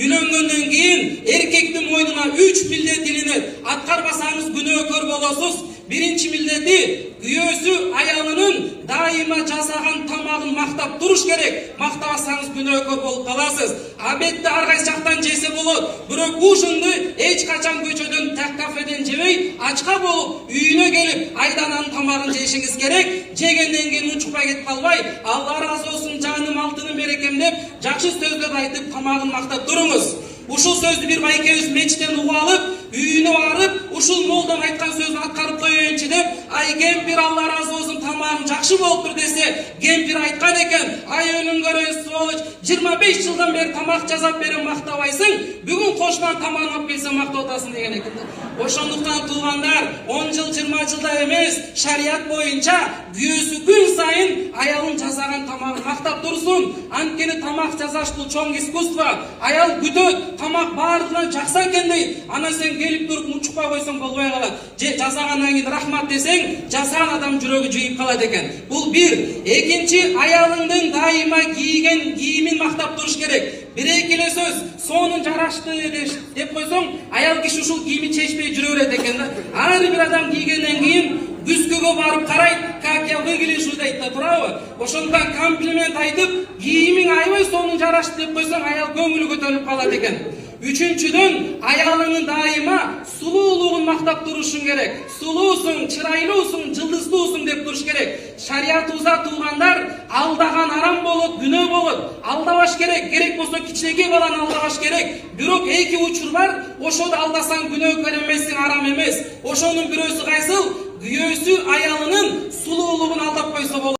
Үйлөнгөндөн кийин эркектин мойнуна 3 милдет илинет. Аткарбасаңыз күнөөкөр болосуз. Биринчи милдети күйөөсү аялынын дайыма жасаган тамагын мактап туруш керек. Мактабасаңыз күнөөкөр болуп каласыз. Абетте ар кайсы жактан жесе болот. Бирок ушунду эч качан көчөдөн, так кафеден жебей, ачка болуп, үйүнө келип, айдананын тамагын жешиңиз керек. Жегенден кийин учукпай кетип калбай, Алла ыраазы болсун, жаным алтыным берекем деп, жакшы сөздөр айтып, тамагын мактап туруңуз. Ушул сөздү бир байкебиз мечиттен угуп алып, үйүнө барып, ушул молдон айткан сөздү аткарып коеюнчу деп, ай кемпир Алла ыраазы болсун, тамагың жакшы болуптур десе, кемпир айткан экен, ай өлүң көрөй сволочь, 25 жылдан бери тамак жасап берем мактабайсың, бүгүн кошунан тамагын алып келсең мактап атасың деген экен. Ошондуктан туугандар, 10 жыл, 20 жылда эмес, шарият боюнча күйөөсү күн сайын аялын жасаган тамагын мактап турсун. Анткени тамак жасаш бул чоң искусство. Аял күтөт, тамак баардыгынан жакса экен дейт. Анан сен келип туруп учукпай койсоң болбой калат. Же жасагандан кийин рахмат десең, жасаган адам жүрөгү жыйып калат экен. Бул бир. Экинчи, аялыңдын дайыма кийген кийимин мактап туруш керек. Бир-эки эле сөз, сонун жарашты деп койсоң, аял киши ушул кийими чечпей жүрө берет экен да. Ар бир адам кийгенден кийин күзгөгө барып карайт, как я выгляжу дейт да, туурабы? Ошондон комплимент айтып, кийимиң аябай сонун жарашты деп койсоң, аял көңүлү көтөрүлүп калат экен. Үчүнчүдөн, аялыңын дайыма сулуулугун мактап турушуң керек. Сулуусуң, чырайлуусуң, жылдыздуусуң деп туруш керек. Шариятыбызда туугандар, алдаган арам болот, күнөө болот. Алдабаш керек, керек болсо кичинекей баланы алдабаш керек. Бирок эки учур бар, ошоду алдасаң күнөөкөр эмессиң, арам эмес. Ошонун бирөөсү кайсыл? Күйөөсү аялынын сулуулугун алдап койсо болот.